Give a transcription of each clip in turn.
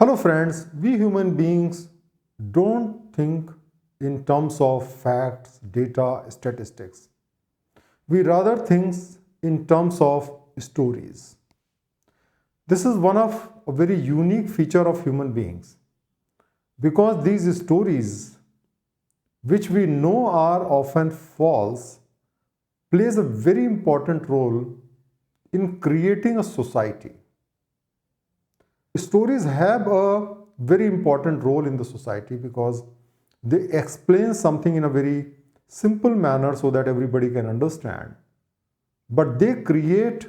Hello friends, we human beings don't think in terms of facts, data, statistics. We rather think in terms of stories. This is one of a very unique feature of human beings because these stories, which we know are often false, plays a very important role in creating a society. Stories have a very important role in the society because they explain something in a very simple manner so that everybody can understand. But they create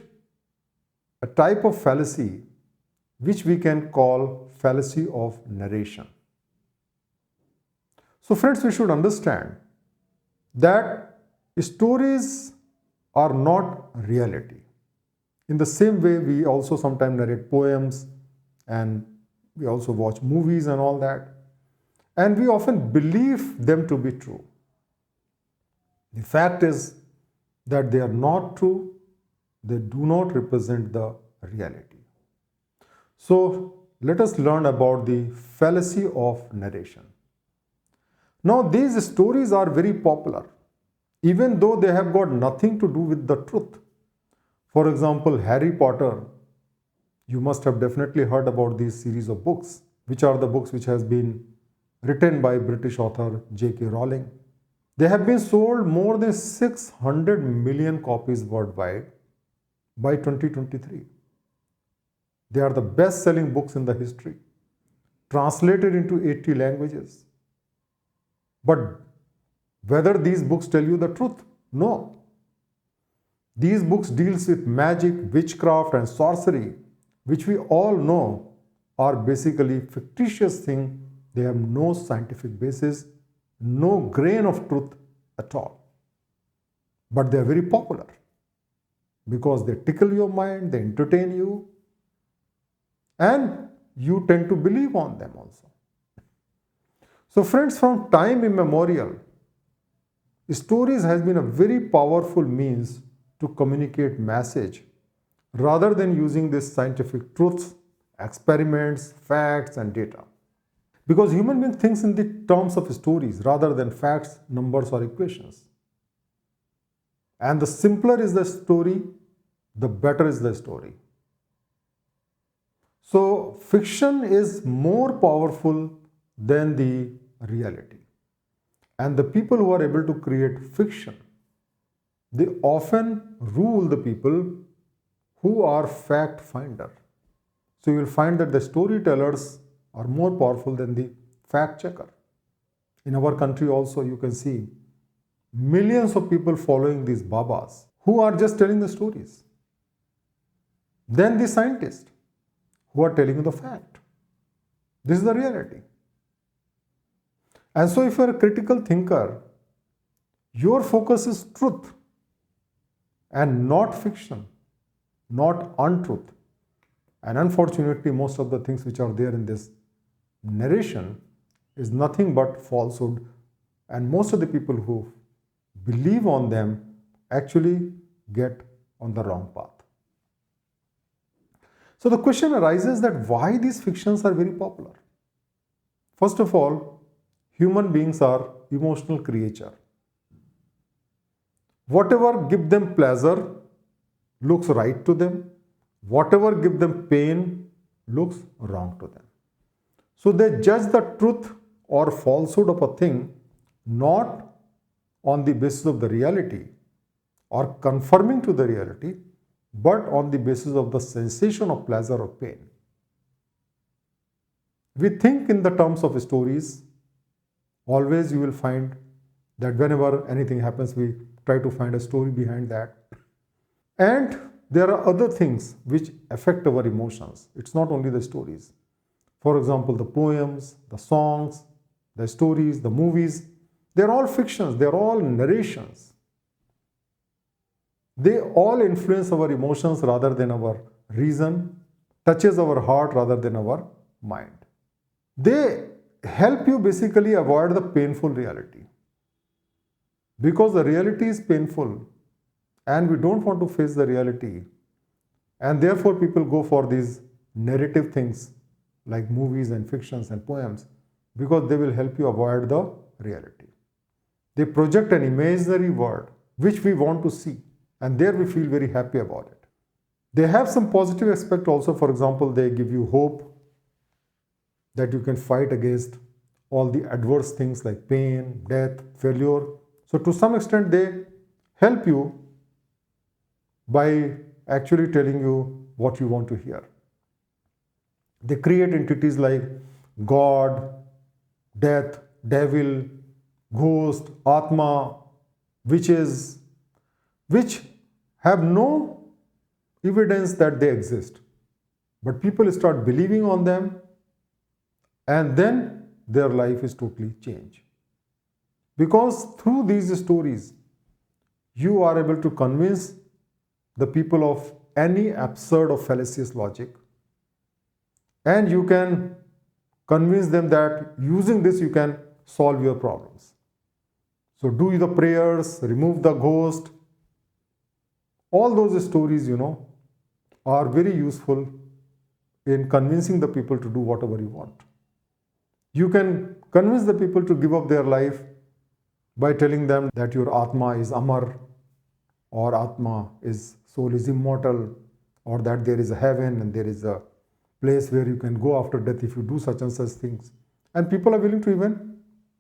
a type of fallacy which we can call fallacy of narration. So friends, we should understand that stories are not reality. In the same way, we also sometimes narrate poems and we also watch movies and all that. And we often believe them to be true. The fact is that they are not true. They do not represent the reality. So let us learn about the fallacy of narration. Now these stories are very popular, even though they have got nothing to do with the truth. For example, Harry Potter, you must have definitely heard about these series of books, which are the books which has been written by British author J.K. Rowling. They have been sold more than 600 million copies worldwide by 2023. They are the best-selling books in the history, translated into 80 languages. But whether these books tell you the truth? No. These books deals with magic, witchcraft and sorcery, which we all know are basically fictitious things. They have no scientific basis, no grain of truth at all. But they are very popular because they tickle your mind, they entertain you, and you tend to believe on them also. So friends, from time immemorial, stories has been a very powerful means to communicate message rather than using these scientific truths, experiments, facts and data. Because human being thinks in the terms of stories rather than facts, numbers or equations. And the simpler is the story, the better is the story. So fiction is more powerful than the reality. And the people who are able to create fiction, they often rule the people who are fact finder. So you will find that the storytellers are more powerful than the fact checker. In our country also you can see millions of people following these babas who are just telling the stories. Then the scientists who are telling you the fact. This is the reality. And so if you are a critical thinker, your focus is truth and not fiction, not untruth. And unfortunately, most of the things which are there in this narration is nothing but falsehood. And most of the people who believe on them actually get on the wrong path. So the question arises that why these fictions are very popular. First of all, human beings are emotional creatures. Whatever gives them pleasure looks right to them. Whatever gives them pain looks wrong to them. So they judge the truth or falsehood of a thing not on the basis of the reality or conforming to the reality, but on the basis of the sensation of pleasure or pain. We think in the terms of stories. Always you will find that whenever anything happens, we try to find a story behind that. And there are other things which affect our emotions. It's not only the stories. For example, the poems, the songs, the stories, the movies, they're all fictions, they're all narrations. They all influence our emotions rather than our reason, touches our heart rather than our mind. They help you basically avoid the painful reality. Because the reality is painful and we don't want to face the reality, and therefore people go for these narrative things like movies and fictions and poems, because they will help you avoid the reality. They project an imaginary world which we want to see, and there we feel very happy about it. They have some positive aspect also. For example, they give you hope that you can fight against all the adverse things like pain, death, failure. So to some extent, they help you by actually telling you what you want to hear. They create entities like God, death, devil, ghost, Atma, witches, which have no evidence that they exist. But people start believing on them, and then their life is totally changed. Because through these stories, you are able to convince the people of any absurd or fallacious logic, and you can convince them that using this you can solve your problems. So do the prayers, remove the ghost. All those stories, are very useful in convincing the people to do whatever you want. You can convince the people to give up their life by telling them that your Atma is Amar, or Atma is soul is immortal, or that there is a heaven and there is a place where you can go after death if you do such and such things. And people are willing to even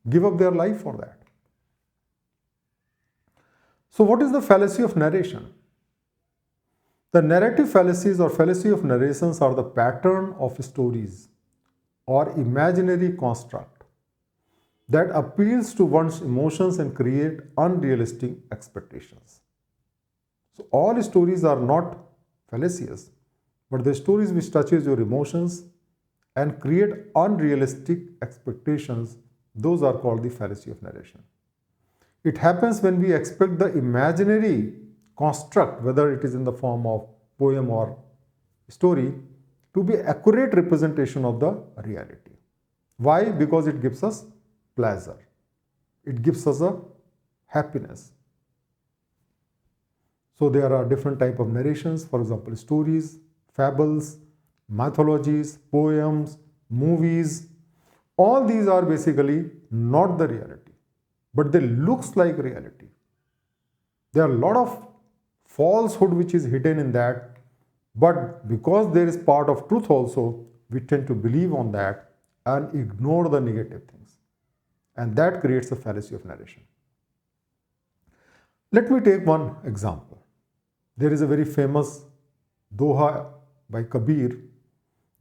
give up their life for that. So what is the fallacy of narration? The narrative fallacies or fallacy of narrations are the pattern of stories or imaginary construct that appeals to one's emotions and create unrealistic expectations. So all stories are not fallacious, but the stories which touches your emotions and create unrealistic expectations, those are called the fallacy of narration. It happens when we expect the imaginary construct, whether it is in the form of poem or story, to be accurate representation of the reality. Why? Because it gives us pleasure. It gives us a happiness. So there are different types of narrations, for example, stories, fables, mythologies, poems, movies. All these are basically not the reality, but they looks like reality. There are a lot of falsehood which is hidden in that, but because there is part of truth also, we tend to believe on that and ignore the negative things. And that creates a fallacy of narration. Let me take one example. There is a very famous doha by Kabir,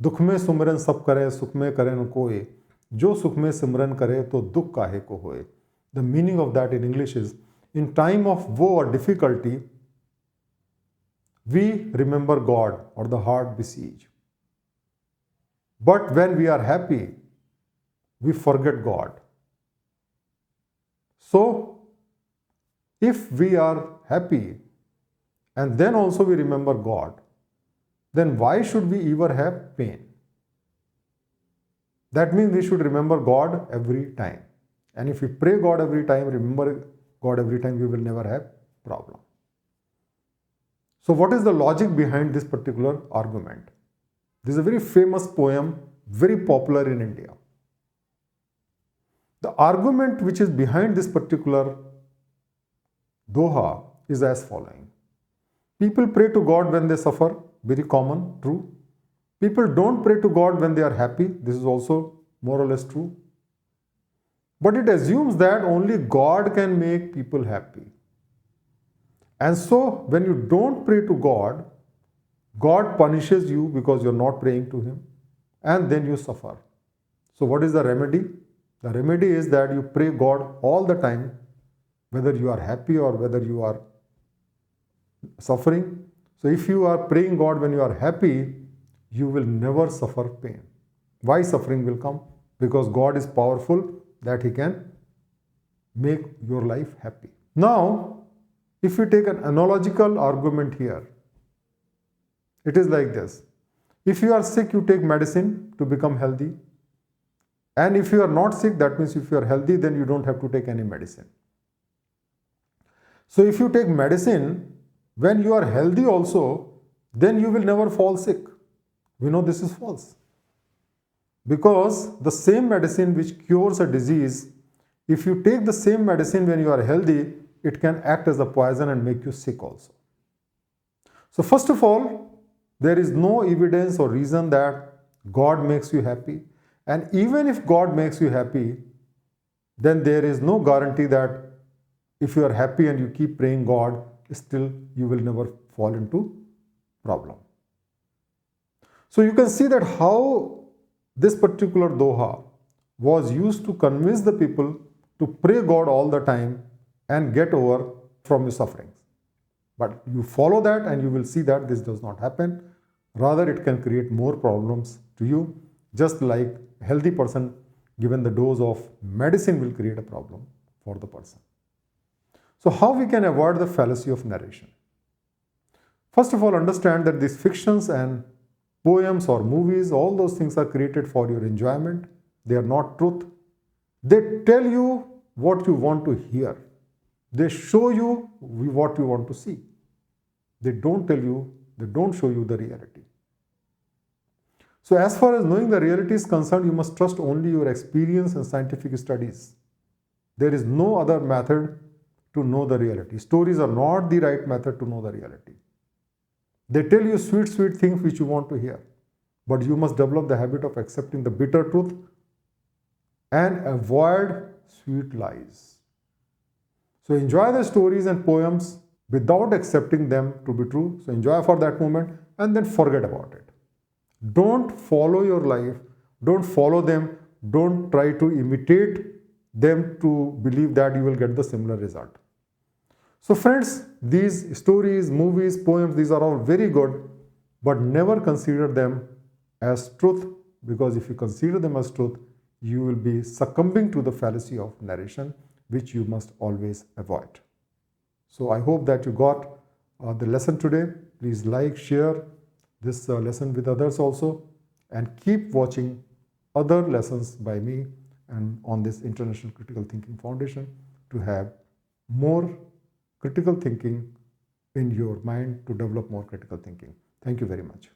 दुख में सुमरन सब करे सुख में करे न कोय जो सुख में सिमरन करे तो दुख काहे को होए. The meaning of that in English is, in time of woe or difficulty, we remember God or the heart besiege. But when we are happy, we forget God. So, if we are happy and then also we remember God, then why should we ever have pain? That means we should remember God every time. And if we pray God every time, remember God every time, we will never have problem. So what is the logic behind this particular argument? This is a very famous poem, very popular in India. The argument which is behind this particular doha is as following. People pray to God when they suffer, very common, true. People don't pray to God when they are happy, this is also more or less true. But it assumes that only God can make people happy. And so when you don't pray to God, God punishes you because you're not praying to Him, and then you suffer. So what is the remedy? The remedy is that you pray God all the time, whether you are happy or whether you are suffering. So if you are praying God when you are happy, you will never suffer pain. Why suffering will come? Because God is powerful that He can make your life happy. Now, if you take an analogical argument here, it is like this. If you are sick, you take medicine to become healthy. And if you are not sick, that means if you are healthy, then you don't have to take any medicine. So if you take medicine, when you are healthy also, then you will never fall sick. We know this is false. Because the same medicine which cures a disease, if you take the same medicine when you are healthy, it can act as a poison and make you sick also. So first of all, there is no evidence or reason that God makes you happy. And even if God makes you happy, then there is no guarantee that if you are happy and you keep praying God, still you will never fall into problem. So you can see that how this particular doha was used to convince the people to pray God all the time and get over from your sufferings. But you follow that and you will see that this does not happen. Rather, it can create more problems to you, just like a healthy person given the dose of medicine will create a problem for the person. So how we can avoid the fallacy of narration? First of all, understand that these fictions and poems or movies, all those things are created for your enjoyment. They are not truth. They tell you what you want to hear. They show you what you want to see. They don't tell you, they don't show you the reality. So as far as knowing the reality is concerned, you must trust only your experience and scientific studies. There is no other method to know the reality. Stories are not the right method to know the reality. They tell you sweet, sweet things which you want to hear. But you must develop the habit of accepting the bitter truth and avoid sweet lies. So enjoy the stories and poems without accepting them to be true. So enjoy for that moment and then forget about it. Don't follow your life. Don't follow them. Don't try to imitate them to believe that you will get the similar result. So friends, these stories, movies, poems, these are all very good, but never consider them as truth, because if you consider them as truth, you will be succumbing to the fallacy of narration, which you must always avoid. So I hope that you got the lesson today. Please like, share this lesson with others also, and keep watching other lessons by me and on this International Critical Thinking Foundation to have more critical thinking in your mind, to develop more critical thinking. Thank you very much.